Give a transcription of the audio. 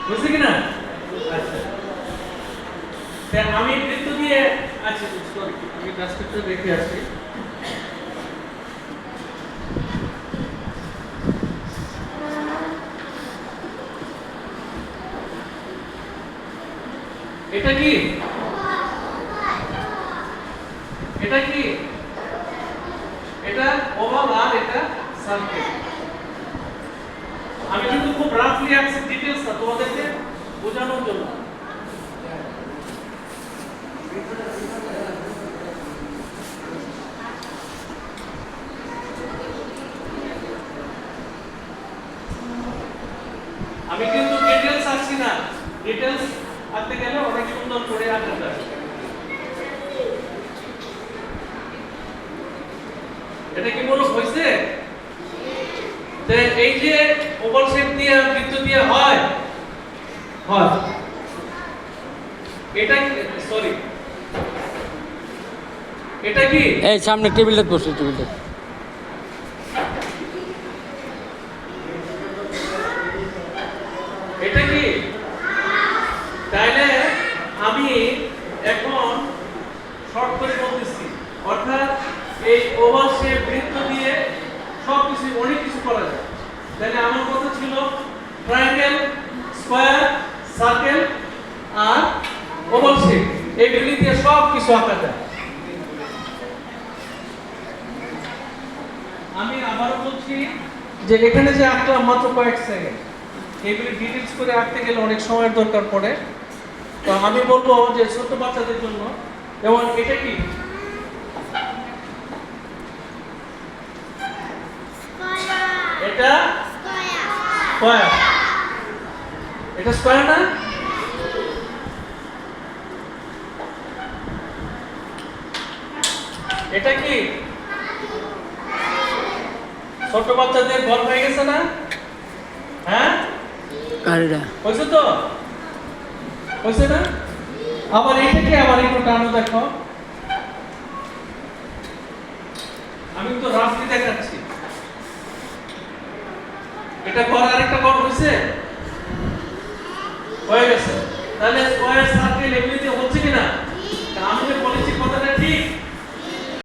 বুঝছি কিনা? আচ্ছা, আমি বৃত্ত দিয়ে, আচ্ছা সরি, আমি ডাস্টবিনটা রেখে আসি। এটা কি? এটা কি? এটা ওভাল আর এটা সার্কেল। আমি কিন্তু খুব রাফলি আছি, ডিটেইলস না, তোমাদেরকে বোঝানোর জন্য। আমি কিন্তু ডিটেইলস আসছি না, ডিটেইলস আনতে গেলে অনেক সুন্দর করে আনতে হয়। এটা কি মনে হইছে? যে এই যে ওভাল শেপ দিয়ে বৃত্ত দিয়ে হয় হয়, এটা সরি, এটা কি? এই সামনে টেবিলটা বসে, টেবিলটা এটা কি? তাহলে আমি এখন শর্ট করে বলতেছি, অর্থাৎ এই ওভাল শেপ বৃত্ত দিয়ে সবকিছু অনেক কিছু করা যায়। তাহলে আমার কথা ছিল ট্রায়াঙ্গেল, স্কয়ার, সার্কেল আর ওভাল শেপ, এইগুলি দিয়ে সব কিছু আঁকা যায়। আমি আবারও বলছি যে এখানে যে আঁকলাম মাত্র কয়েক সেকেন্ড, এগুলি ডিটেইলস করে আঁকতে গেলে অনেক সময়ের দরকার পড়ে। তো আমি বলবো যে ছোট বাচ্চাদের জন্য, যেমন এটা কি? এটা স্কয়ার। এটা স্কয়ার না? এটা কি? ছোট বাচ্চাদের ঘর হয়ে গেছে না? হ্যাঁ, কারিডা হয়েছে তো? হয়েছে না? আবার এটা কি? আবার একটু টানো দেখো, আমি তো রাফলি দেখাচ্ছি। এটা ঘর, আরেকটা ঘর হয়েছে, হয়ে গেছে। তাহলে স্কয়ার, সার্কেল এগুলিতে হচ্ছে কিনা? আমি যে